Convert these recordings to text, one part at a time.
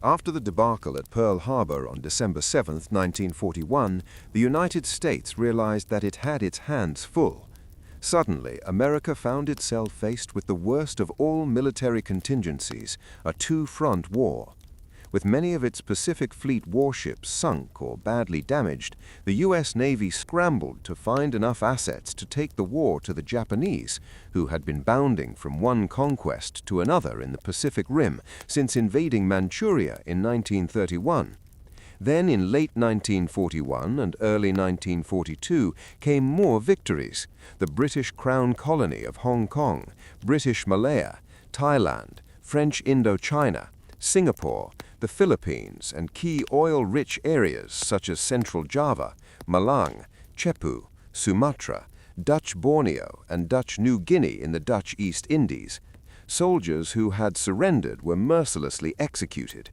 After the debacle at Pearl Harbor on December 7, 1941, the United States realized that it had its hands full. Suddenly, America found itself faced with the worst of all military contingencies, a two-front war. With many of its Pacific Fleet warships sunk or badly damaged, the U.S. Navy scrambled to find enough assets to take the war to the Japanese, who had been bounding from one conquest to another in the Pacific Rim since invading Manchuria in 1931. Then in late 1941 and early 1942 came more victories: the British Crown Colony of Hong Kong, British Malaya, Thailand, French Indochina, Singapore, the Philippines, and key oil-rich areas such as Central Java, Malang, Cepu, Sumatra, Dutch Borneo, and Dutch New Guinea in the Dutch East Indies. Soldiers who had surrendered were mercilessly executed.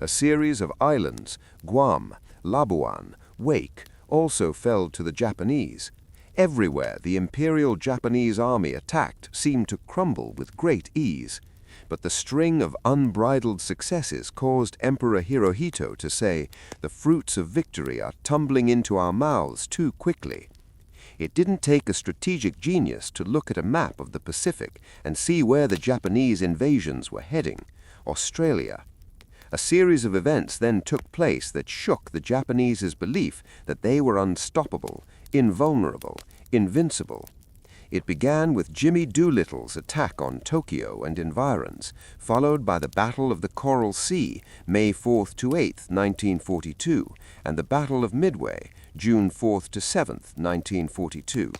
A series of islands, Guam, Labuan, Wake, also fell to the Japanese. Everywhere the Imperial Japanese Army attacked seemed to crumble with great ease. But the string of unbridled successes caused Emperor Hirohito to say, "The fruits of victory are tumbling into our mouths too quickly." It didn't take a strategic genius to look at a map of the Pacific and see where the Japanese invasions were heading: Australia. A series of events then took place that shook the Japanese's belief that they were unstoppable, invulnerable, invincible. It began with Jimmy Doolittle's attack on Tokyo and environs, followed by the Battle of the Coral Sea, May 4th to 8th, 1942, and the Battle of Midway, June 4th to 7th, 1942.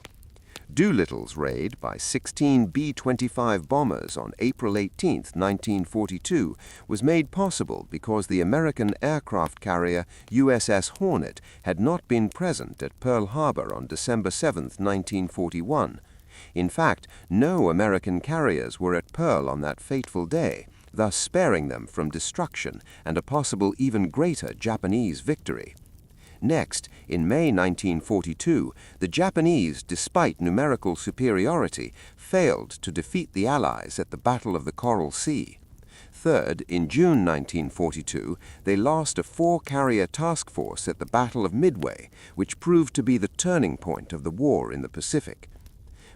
Doolittle's raid by 16 B-25 bombers on April 18, 1942, was made possible because the American aircraft carrier USS Hornet had not been present at Pearl Harbor on December 7, 1941. In fact, no American carriers were at Pearl on that fateful day, thus sparing them from destruction and a possible even greater Japanese victory. Next, in May 1942, the Japanese, despite numerical superiority, failed to defeat the Allies at the Battle of the Coral Sea. Third, in June 1942, they lost a 4-carrier task force at the Battle of Midway, which proved to be the turning point of the war in the Pacific.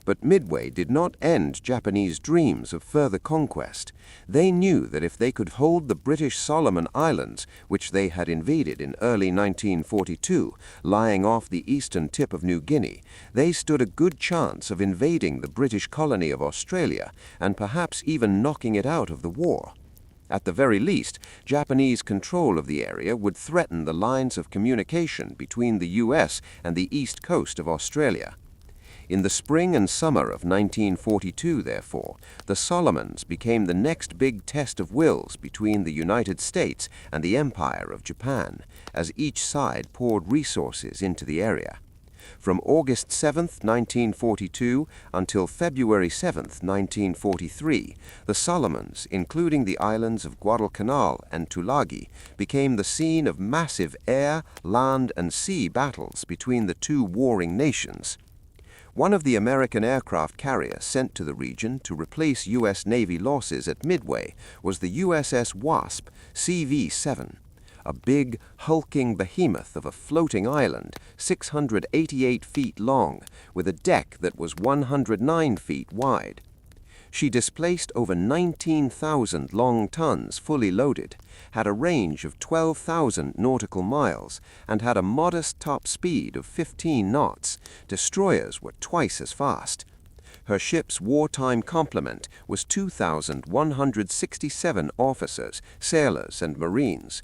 But Midway did not end Japanese dreams of further conquest. They knew that if they could hold the British Solomon Islands, which they had invaded in early 1942, lying off the eastern tip of New Guinea, they stood a good chance of invading the British colony of Australia and perhaps even knocking it out of the war. At the very least, Japanese control of the area would threaten the lines of communication between the U.S. and the east coast of Australia. In the spring and summer of 1942, therefore, the Solomons became the next big test of wills between the United States and the Empire of Japan, as each side poured resources into the area. From August 7, 1942, until February 7, 1943, the Solomons, including the islands of Guadalcanal and Tulagi, became the scene of massive air, land, and sea battles between the two warring nations. One of the American aircraft carriers sent to the region to replace U.S. Navy losses at Midway was the USS Wasp, CV-7, a big, hulking behemoth of a floating island, 688 feet long, with a deck that was 109 feet wide. She displaced over 19,000 long tons fully loaded, had a range of 12,000 nautical miles, and had a modest top speed of 15 knots. Destroyers were twice as fast. Her ship's wartime complement was 2,167 officers, sailors, and Marines.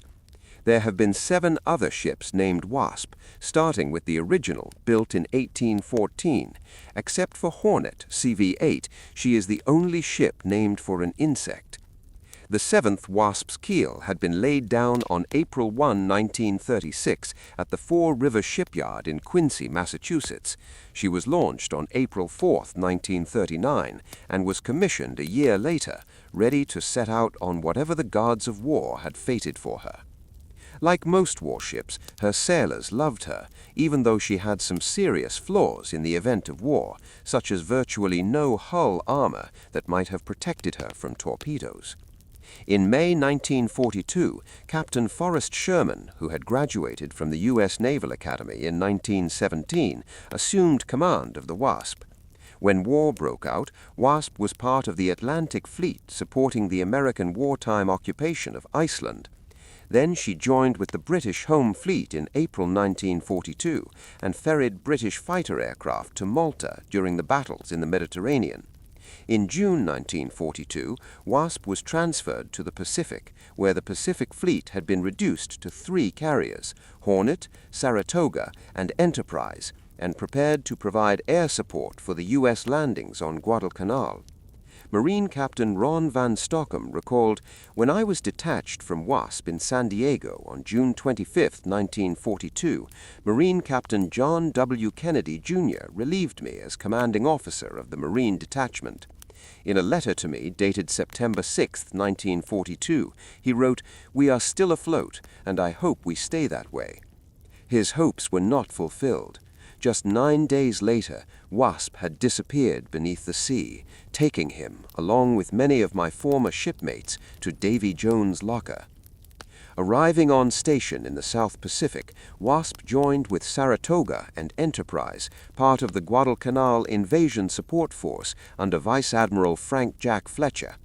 There have been 7 other ships named Wasp, starting with the original, built in 1814. Except for Hornet, CV-8, she is the only ship named for an insect. The 7th Wasp's keel had been laid down on April 1, 1936, at the Four River Shipyard in Quincy, Massachusetts. She was launched on April 4, 1939, and was commissioned a year later, ready to set out on whatever the gods of war had fated for her. Like most warships, her sailors loved her, even though she had some serious flaws in the event of war, such as virtually no hull armor that might have protected her from torpedoes. In May 1942, Captain Forrest Sherman, who had graduated from the U.S. Naval Academy in 1917, assumed command of the Wasp. When war broke out, Wasp was part of the Atlantic Fleet supporting the American wartime occupation of Iceland. Then she joined with the British Home Fleet in April 1942 and ferried British fighter aircraft to Malta during the battles in the Mediterranean. In June 1942, Wasp was transferred to the Pacific, where the Pacific Fleet had been reduced to 3 carriers, Hornet, Saratoga, and Enterprise, and prepared to provide air support for the U.S. landings on Guadalcanal. Marine Captain Ron Van Stockham recalled, "When I was detached from Wasp in San Diego on June 25, 1942, Marine Captain John W. Kennedy, Jr. relieved me as commanding officer of the Marine Detachment. In a letter to me dated September 6, 1942, he wrote, 'We are still afloat, and I hope we stay that way.' His hopes were not fulfilled. Just 9 days later, Wasp had disappeared beneath the sea, taking him, along with many of my former shipmates, to Davy Jones' locker. Arriving on station in the South Pacific, Wasp joined with Saratoga and Enterprise, part of the Guadalcanal Invasion Support Force under Vice Admiral Frank Jack Fletcher.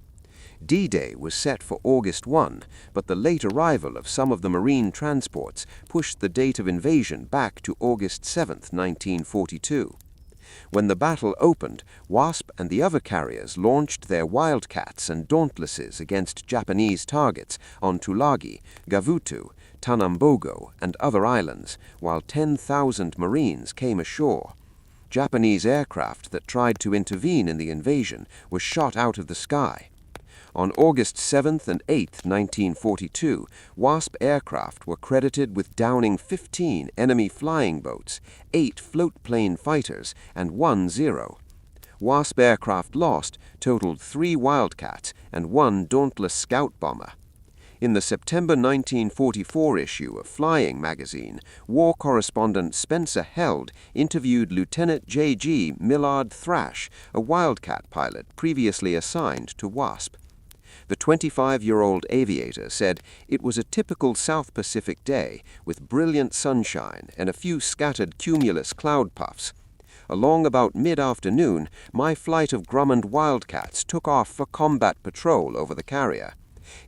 D-Day was set for August 1, but the late arrival of some of the Marine transports pushed the date of invasion back to August 7, 1942. When the battle opened, Wasp and the other carriers launched their Wildcats and Dauntlesses against Japanese targets on Tulagi, Gavutu, Tanambogo, and other islands, while 10,000 Marines came ashore. Japanese aircraft that tried to intervene in the invasion were shot out of the sky. On August 7 and 8, 1942, Wasp aircraft were credited with downing 15 enemy flying boats, 8 floatplane fighters, and 1 Zero. Wasp aircraft lost totaled 3 Wildcats and 1 Dauntless scout bomber. In the September 1944 issue of Flying magazine, war correspondent Spencer Held interviewed Lieutenant J.G. Millard Thrash, a Wildcat pilot previously assigned to Wasp. The 25-year-old aviator said, "It was a typical South Pacific day with brilliant sunshine and a few scattered cumulus cloud puffs. Along about mid-afternoon, my flight of Grumman Wildcats took off for combat patrol over the carrier.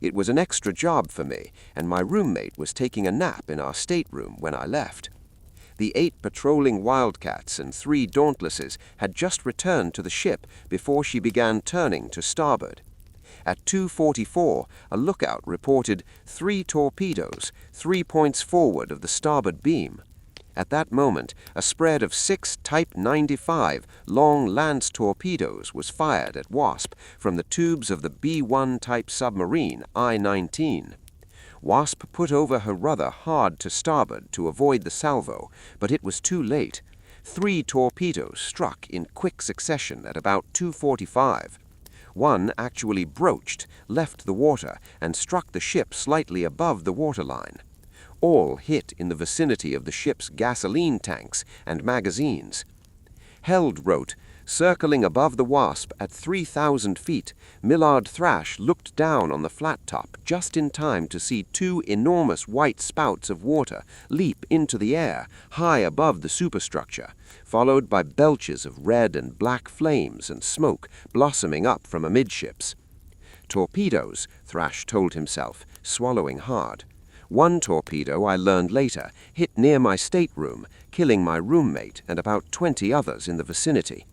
It was an extra job for me, and my roommate was taking a nap in our stateroom when I left." The 8 patrolling Wildcats and 3 Dauntlesses had just returned to the ship before she began turning to starboard. At 2:44, a lookout reported 3 torpedoes, 3 points forward of the starboard beam. At that moment, a spread of 6 Type 95 long lance torpedoes was fired at Wasp from the tubes of the B-1 type submarine I-19. Wasp put over her rudder hard to starboard to avoid the salvo, but it was too late. 3 torpedoes struck in quick succession at about 2:45. One actually broached, left the water, and struck the ship slightly above the waterline. All hit in the vicinity of the ship's gasoline tanks and magazines. Held wrote, "Circling above the Wasp at 3,000 feet, Millard Thrash looked down on the flat top just in time to see 2 enormous white spouts of water leap into the air high above the superstructure, followed by belches of red and black flames and smoke blossoming up from amidships. Torpedoes, Thrash told himself, swallowing hard. One torpedo, I learned later, hit near my stateroom, killing my roommate and about 20 others in the vicinity.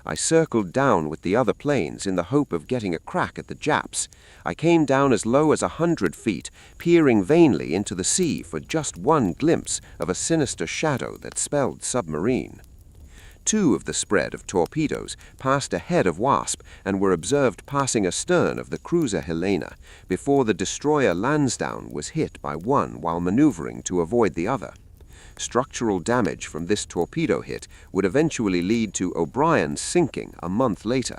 I circled down with the other planes in the hope of getting a crack at the Japs. I came down as low as 100 feet, peering vainly into the sea for just one glimpse of a sinister shadow that spelled submarine." 2 of the spread of torpedoes passed ahead of Wasp and were observed passing astern of the cruiser Helena before the destroyer Lansdowne was hit by one while maneuvering to avoid the other. Structural damage from this torpedo hit would eventually lead to O'Brien's sinking a month later.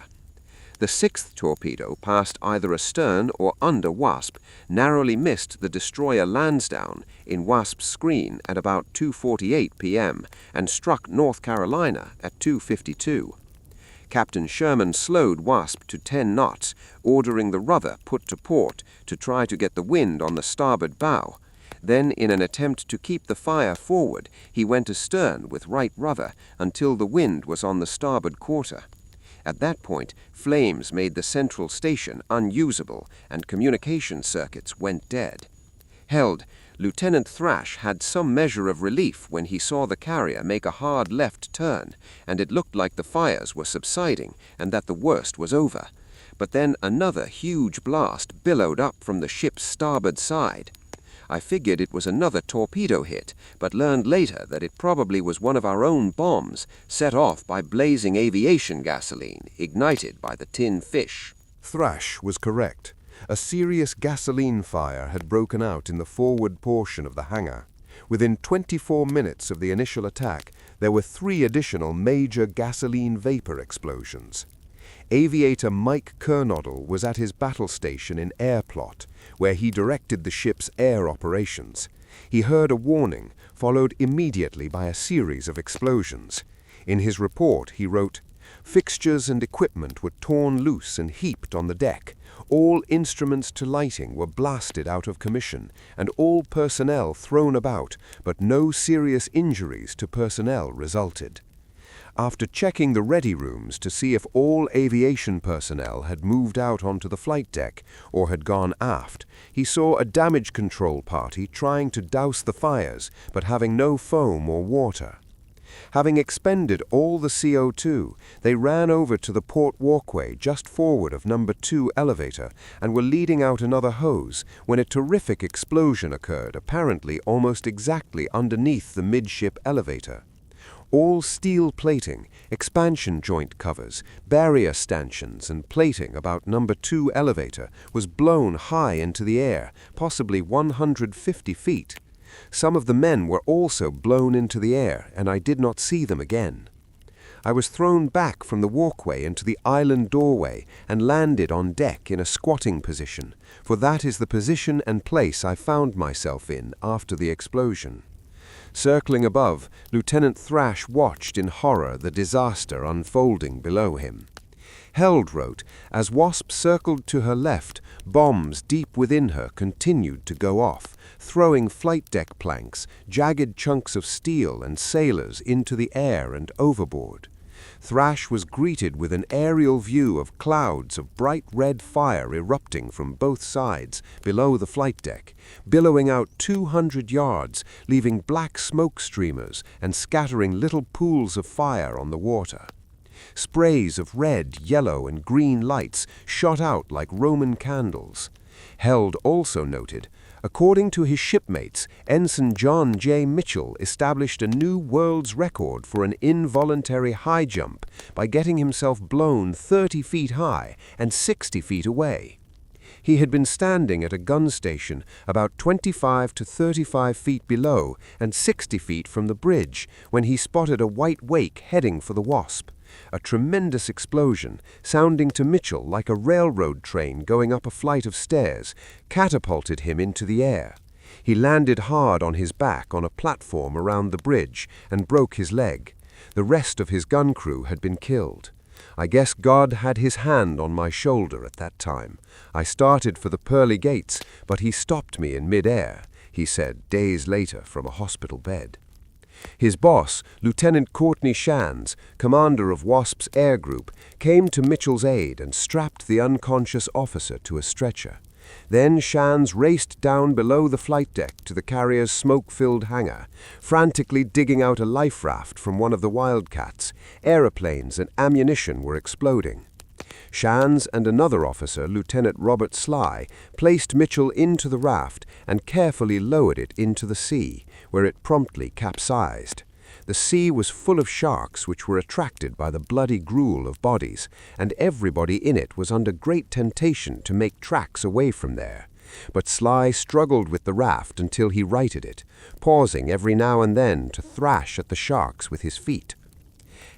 The 6th torpedo passed either astern or under Wasp, narrowly missed the destroyer Lansdowne in Wasp's screen at about 2:48 p.m. and struck North Carolina at 2:52. Captain Sherman slowed Wasp to 10 knots, ordering the rudder put to port to try to get the wind on the starboard bow. Then, in an attempt to keep the fire forward, he went astern with right rudder until the wind was on the starboard quarter. At that point, flames made the central station unusable and communication circuits went dead. Held, Lieutenant Thrash had some measure of relief when he saw the carrier make a hard left turn, and it looked like the fires were subsiding and that the worst was over. But then another huge blast billowed up from the ship's starboard side. I figured it was another torpedo hit, but learned later that it probably was one of our own bombs, set off by blazing aviation gasoline, ignited by the tin fish. Thrash was correct. A serious gasoline fire had broken out in the forward portion of the hangar. Within 24 minutes of the initial attack, there were 3 additional major gasoline vapor explosions. Aviator Mike Kernodle was at his battle station in Airplot, where he directed the ship's air operations. He heard a warning, followed immediately by a series of explosions. In his report, he wrote, "Fixtures and equipment were torn loose and heaped on the deck. All instruments to lighting were blasted out of commission, and all personnel thrown about, but no serious injuries to personnel resulted." After checking the ready rooms to see if all aviation personnel had moved out onto the flight deck or had gone aft, he saw a damage control party trying to douse the fires, but having no foam or water. Having expended all the CO2, they ran over to the port walkway just forward of number 2 elevator and were leading out another hose when a terrific explosion occurred, apparently almost exactly underneath the midship elevator. All steel plating, expansion joint covers, barrier stanchions, and plating about number 2 elevator was blown high into the air, possibly 150 feet. Some of the men were also blown into the air, and I did not see them again. I was thrown back from the walkway into the island doorway and landed on deck in a squatting position, for that is the position and place I found myself in after the explosion. Circling above, Lieutenant Thrash watched in horror the disaster unfolding below him. Held wrote, as Wasp circled to her left, bombs deep within her continued to go off, throwing flight deck planks, jagged chunks of steel and sailors into the air and overboard. Thrash was greeted with an aerial view of clouds of bright red fire erupting from both sides below the flight deck, billowing out 200 yards, leaving black smoke streamers and scattering little pools of fire on the water. Sprays of red, yellow, and green lights shot out like Roman candles. Held also noted, according to his shipmates, Ensign John J. Mitchell established a new world's record for an involuntary high jump by getting himself blown 30 feet high and 60 feet away. He had been standing at a gun station about 25 to 35 feet below and 60 feet from the bridge when he spotted a white wake heading for the Wasp. A tremendous explosion, sounding to Mitchell like a railroad train going up a flight of stairs, catapulted him into the air. He landed hard on his back on a platform around the bridge and broke his leg. The rest of his gun crew had been killed. I guess God had his hand on my shoulder at that time. I started for the pearly gates, but he stopped me in mid-air, he said days later from a hospital bed. His boss, Lieutenant Courtney Shands, commander of Wasp's air group, came to Mitchell's aid and strapped the unconscious officer to a stretcher. Then Shands raced down below the flight deck to the carrier's smoke-filled hangar, frantically digging out a life raft from one of the Wildcats. Aeroplanes and ammunition were exploding. Shands and another officer, Lieutenant Robert Sly, placed Mitchell into the raft and carefully lowered it into the sea, where it promptly capsized. The sea was full of sharks which were attracted by the bloody gruel of bodies, and everybody in it was under great temptation to make tracks away from there. But Sly struggled with the raft until he righted it, pausing every now and then to thrash at the sharks with his feet.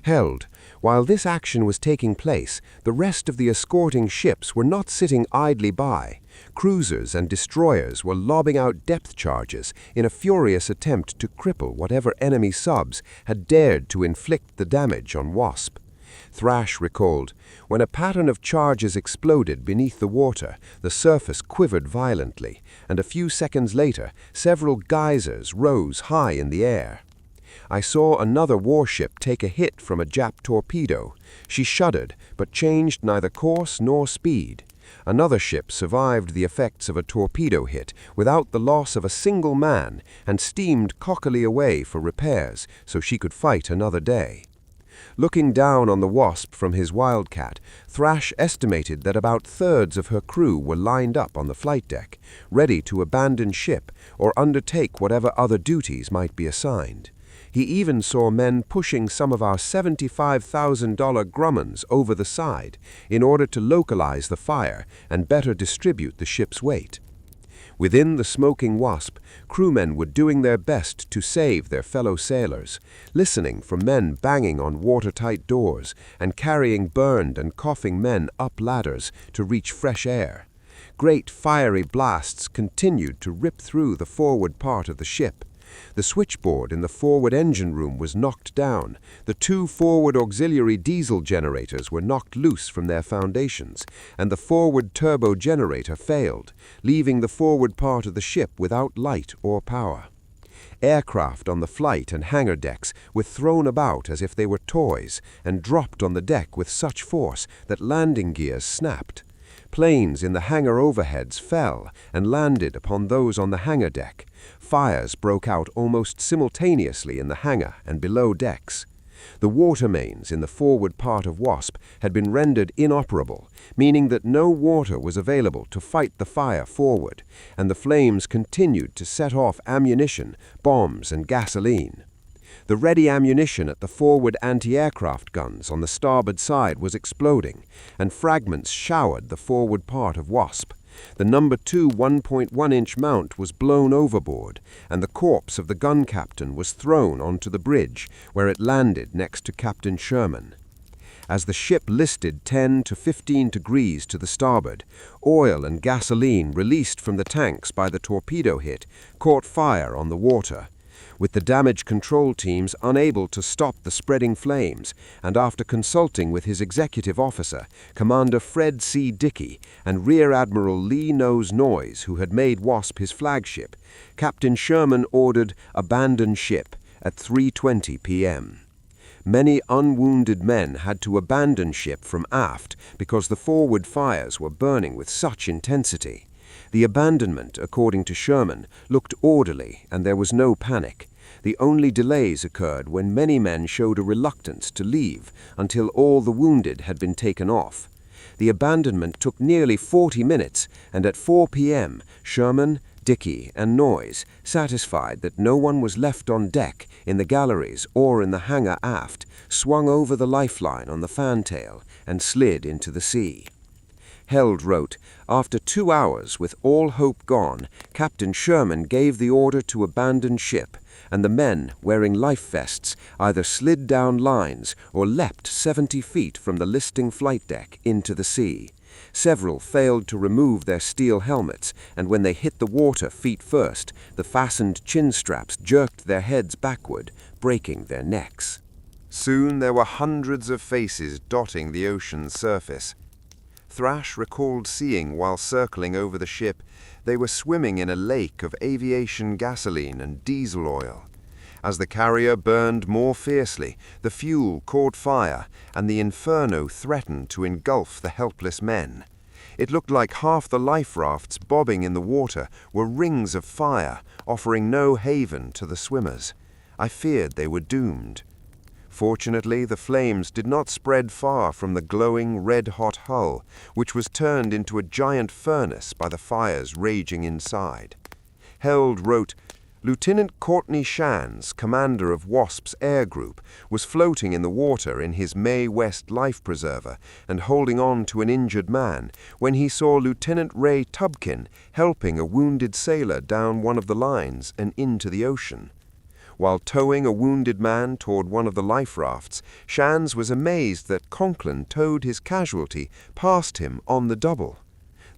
Held, while this action was taking place, the rest of the escorting ships were not sitting idly by. Cruisers and destroyers were lobbing out depth charges in a furious attempt to cripple whatever enemy subs had dared to inflict the damage on Wasp. Thrash recalled, "When a pattern of charges exploded beneath the water, the surface quivered violently, and a few seconds later, several geysers rose high in the air. I saw another warship take a hit from a Jap torpedo. She shuddered, but changed neither course nor speed. Another ship survived the effects of a torpedo hit without the loss of a single man and steamed cockily away for repairs so she could fight another day." Looking down on the Wasp from his Wildcat, Thrash estimated that about thirds of her crew were lined up on the flight deck, ready to abandon ship or undertake whatever other duties might be assigned. He even saw men pushing some of our $75,000 Grummons over the side in order to localize the fire and better distribute the ship's weight. Within the smoking Wasp, crewmen were doing their best to save their fellow sailors, listening for men banging on watertight doors and carrying burned and coughing men up ladders to reach fresh air. Great fiery blasts continued to rip through the forward part of the ship. The switchboard in the forward engine room was knocked down, the 2 forward auxiliary diesel generators were knocked loose from their foundations, and the forward turbo generator failed, leaving the forward part of the ship without light or power. Aircraft on the flight and hangar decks were thrown about as if they were toys and dropped on the deck with such force that landing gears snapped. Planes in the hangar overheads fell and landed upon those on the hangar deck. Fires broke out almost simultaneously in the hangar and below decks. The water mains in the forward part of Wasp had been rendered inoperable, meaning that no water was available to fight the fire forward, and the flames continued to set off ammunition, bombs, and gasoline. The ready ammunition at the forward anti-aircraft guns on the starboard side was exploding, and fragments showered the forward part of Wasp. The No. 2 1.1-inch mount was blown overboard, and the corpse of the gun captain was thrown onto the bridge, where it landed next to Captain Sherman. As the ship listed 10 to 15 degrees to the starboard, oil and gasoline released from the tanks by the torpedo hit caught fire on the water. With the damage control teams unable to stop the spreading flames, and after consulting with his executive officer, Commander Fred C. Dickey, and Rear Admiral Lee Nose Noyes, who had made Wasp his flagship, Captain Sherman ordered "abandon ship" at 3:20 p.m. Many unwounded men had to abandon ship from aft because the forward fires were burning with such intensity. The abandonment, according to Sherman, looked orderly and there was no panic. The only delays occurred when many men showed a reluctance to leave until all the wounded had been taken off. The abandonment took nearly 40 minutes, and at 4 p.m., Sherman, Dickey, and Noyes, satisfied that no one was left on deck, in the galleries, or in the hangar aft, swung over the lifeline on the fantail and slid into the sea. Held wrote, "After 2 hours, with all hope gone, Captain Sherman gave the order to abandon ship, and the men, wearing life vests, either slid down lines or leapt 70 feet from the listing flight deck into the sea. Several failed to remove their steel helmets, and when they hit the water feet first, the fastened chin straps jerked their heads backward, breaking their necks." Soon there were hundreds of faces dotting the ocean's surface. Thrash recalled seeing while circling over the ship they were swimming in a lake of aviation gasoline and diesel oil. As the carrier burned more fiercely, the fuel caught fire, and the inferno threatened to engulf the helpless men. It looked like half the life rafts bobbing in the water were rings of fire, offering no haven to the swimmers. I feared they were doomed. Fortunately, the flames did not spread far from the glowing red-hot hull, which was turned into a giant furnace by the fires raging inside. Held wrote, "Lieutenant Courtney Shands, commander of Wasp's air group, was floating in the water in his Mae West life preserver and holding on to an injured man when he saw Lieutenant Ray Tubkin helping a wounded sailor down one of the lines and into the ocean. While towing a wounded man toward one of the life rafts, Shands was amazed that Conklin towed his casualty past him on the double.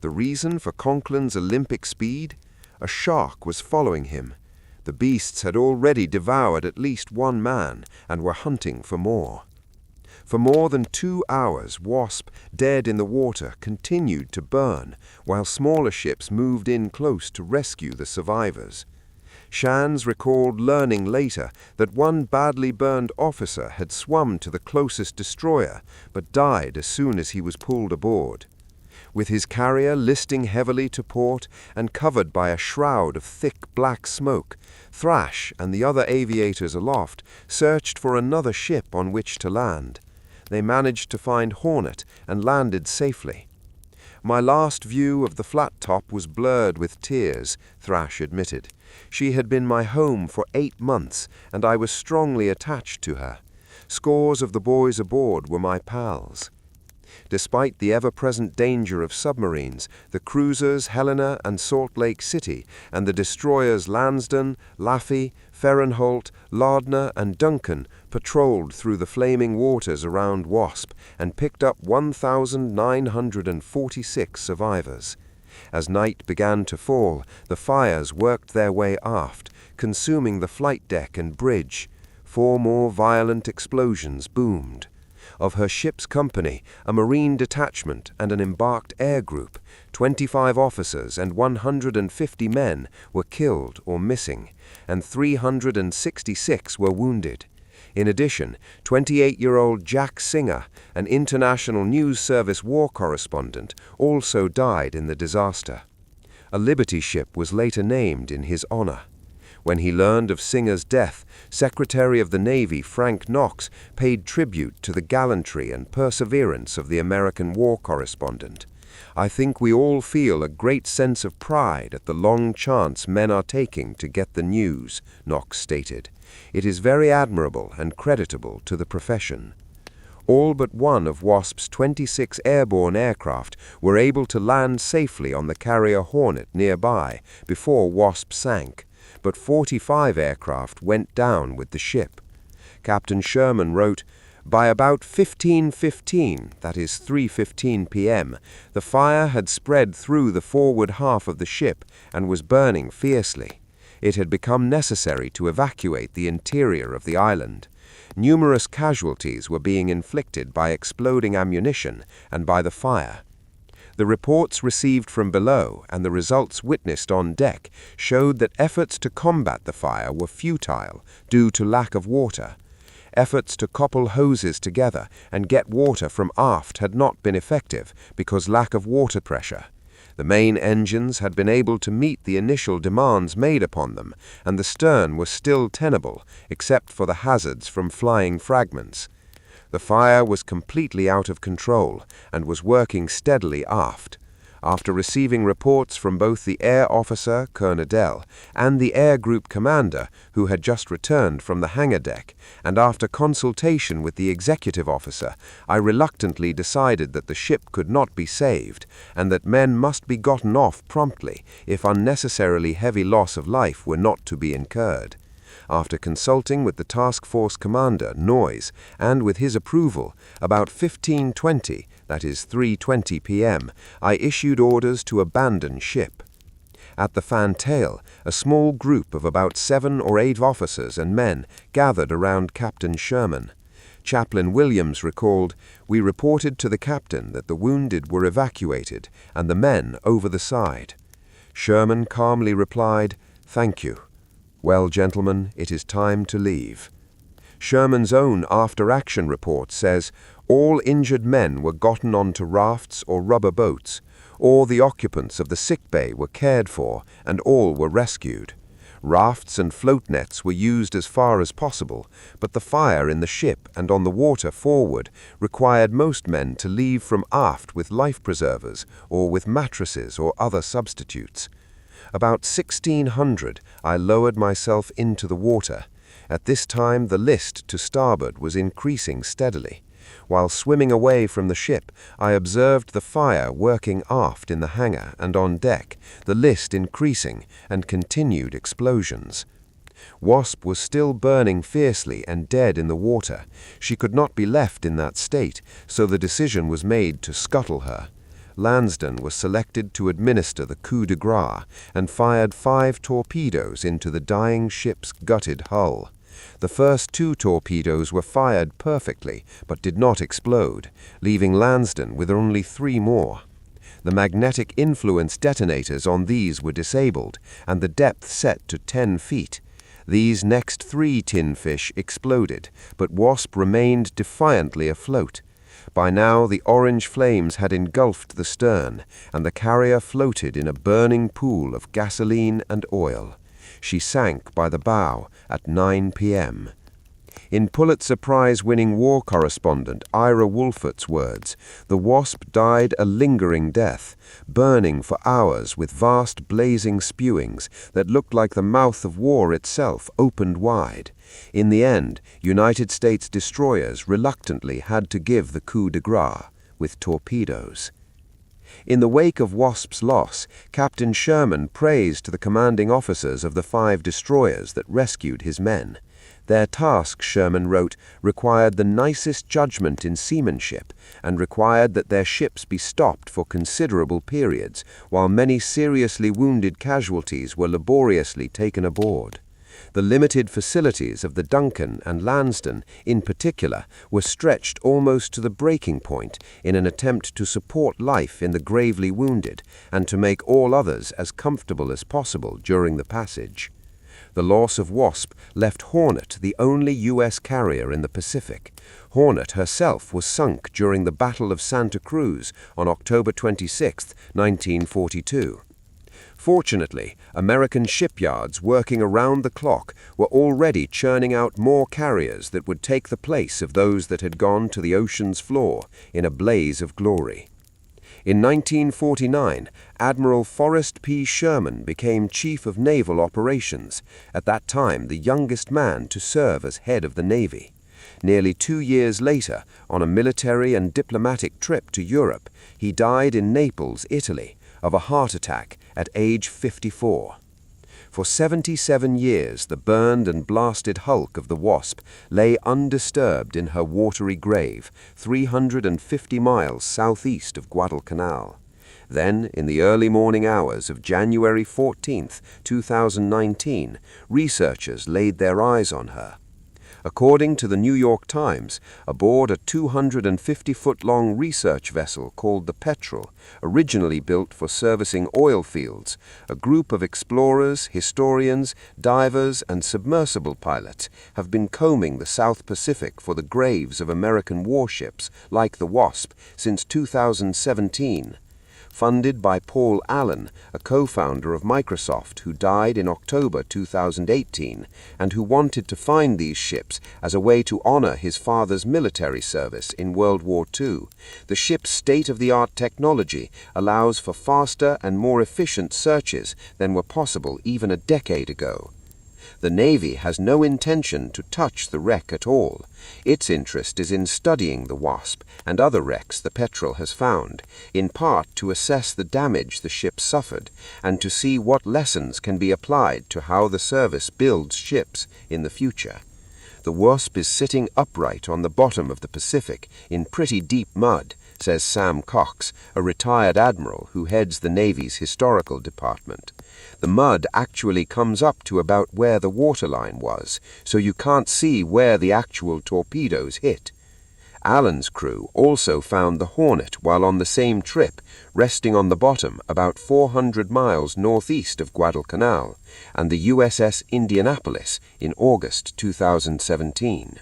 The reason for Conklin's Olympic speed? A shark was following him. The beasts had already devoured at least one man and were hunting for more. For more than 2 hours, Wasp, dead in the water, continued to burn, while smaller ships moved in close to rescue the survivors. Shands recalled learning later that one badly burned officer had swum to the closest destroyer, but died as soon as he was pulled aboard. With his carrier listing heavily to port and covered by a shroud of thick black smoke, Thrash and the other aviators aloft searched for another ship on which to land. They managed to find Hornet and landed safely. "My last view of the flat top was blurred with tears," Thrash admitted. "She had been my home for 8 months, and I was strongly attached to her. Scores of the boys aboard were my pals." Despite the ever-present danger of submarines, the cruisers Helena and Salt Lake City and the destroyers Lansdowne, Laffey, Fahrenholt, Lardner, and Duncan patrolled through the flaming waters around Wasp and picked up 1,946 survivors. As night began to fall, the fires worked their way aft, consuming the flight deck and bridge. 4 more violent explosions boomed. Of her ship's company, a marine detachment and an embarked air group, 25 officers and 150 men were killed or missing, and 366 were wounded. In addition, 28-year-old Jack Singer, an International News Service war correspondent, also died in the disaster. A Liberty ship was later named in his honor. When he learned of Singer's death, Secretary of the Navy Frank Knox paid tribute to the gallantry and perseverance of the American war correspondent. "I think we all feel a great sense of pride at the long chance men are taking to get the news," Knox stated. "It is very admirable and creditable to the profession." All but one of Wasp's 26 airborne aircraft were able to land safely on the carrier Hornet nearby before Wasp sank, but 45 aircraft went down with the ship. Captain Sherman wrote, "By about 15:15, that is 3:15 p.m., the fire had spread through the forward half of the ship and was burning fiercely. It had become necessary to evacuate the interior of the island. Numerous casualties were being inflicted by exploding ammunition and by the fire. The reports received from below and the results witnessed on deck showed that efforts to combat the fire were futile due to lack of water. Efforts to couple hoses together and get water from aft had not been effective because lack of water pressure. The main engines had been able to meet the initial demands made upon them, and the stern was still tenable, except for the hazards from flying fragments. The fire was completely out of control and was working steadily aft. After receiving reports from both the air officer, Colonel, and the air group commander, who had just returned from the hangar deck, and after consultation with the executive officer, I reluctantly decided that the ship could not be saved, and that men must be gotten off promptly if unnecessarily heavy loss of life were not to be incurred. After consulting with the task force commander, Noyes, and with his approval, about 15:20, that is 3:20 p.m., I issued orders to abandon ship. At the fantail, a small group of about 7 or 8 officers and men gathered around Captain Sherman. Chaplain Williams recalled, "We reported to the captain that the wounded were evacuated and the men over the side." Sherman calmly replied, "Thank you. Well, gentlemen, it is time to leave." Sherman's own after-action report says, "All injured men were gotten onto rafts or rubber boats. All the occupants of the sick bay were cared for, and all were rescued. Rafts and float nets were used as far as possible, but the fire in the ship and on the water forward required most men to leave from aft with life preservers or with mattresses or other substitutes. About 1600, I lowered myself into the water. At this time, the list to starboard was increasing steadily. While swimming away from the ship, I observed the fire working aft in the hangar and on deck, the list increasing, and continued explosions. Wasp was still burning fiercely and dead in the water. She could not be left in that state, so the decision was made to scuttle her. Lansdowne was selected to administer the coup de grace and fired 5 torpedoes into the dying ship's gutted hull. The first 2 torpedoes were fired perfectly, but did not explode, leaving Lansdowne with only 3 more. The magnetic influence detonators on these were disabled, and the depth set to 10 feet. These next 3 tin fish exploded, but Wasp remained defiantly afloat. By now the orange flames had engulfed the stern, and the carrier floated in a burning pool of gasoline and oil. She sank by the bow at 9 p.m. In Pulitzer Prize-winning war correspondent Ira Wolfert's words, the Wasp died a lingering death, burning for hours with vast blazing spewings that looked like the mouth of war itself opened wide. In the end, United States destroyers reluctantly had to give the coup de grace with torpedoes. In the wake of Wasp's loss, Captain Sherman praised the commanding officers of the 5 destroyers that rescued his men. Their task, Sherman wrote, required the nicest judgment in seamanship and required that their ships be stopped for considerable periods, while many seriously wounded casualties were laboriously taken aboard. The limited facilities of the Duncan and Lansdowne, in particular, were stretched almost to the breaking point in an attempt to support life in the gravely wounded and to make all others as comfortable as possible during the passage. The loss of Wasp left Hornet the only U.S. carrier in the Pacific. Hornet herself was sunk during the Battle of Santa Cruz on October 26, 1942. Fortunately, American shipyards working around the clock were already churning out more carriers that would take the place of those that had gone to the ocean's floor in a blaze of glory. In 1949, Admiral Forrest P. Sherman became Chief of Naval Operations, at that time the youngest man to serve as head of the Navy. Nearly 2 years later, on a military and diplomatic trip to Europe, he died in Naples, Italy, of a heart attack at age 54. For 77 years, the burned and blasted hulk of the Wasp lay undisturbed in her watery grave, 350 miles southeast of Guadalcanal. Then, in the early morning hours of January 14, 2019, researchers laid their eyes on her. According to the New York Times, aboard a 250-foot-long research vessel called the Petrel, originally built for servicing oil fields, a group of explorers, historians, divers, and submersible pilots have been combing the South Pacific for the graves of American warships like the Wasp since 2017. Funded by Paul Allen, a co-founder of Microsoft who died in October 2018 and who wanted to find these ships as a way to honor his father's military service in World War II. The ship's state-of-the-art technology allows for faster and more efficient searches than were possible even a decade ago. The Navy has no intention to touch the wreck at all. Its interest is in studying the Wasp and other wrecks the Petrel has found, in part to assess the damage the ship suffered and to see what lessons can be applied to how the service builds ships in the future. The Wasp is sitting upright on the bottom of the Pacific in pretty deep mud, says Sam Cox, a retired admiral who heads the Navy's historical department. The mud actually comes up to about where the waterline was, so you can't see where the actual torpedoes hit. Allen's crew also found the Hornet while on the same trip, resting on the bottom about 400 miles northeast of Guadalcanal, and the USS Indianapolis in August 2017.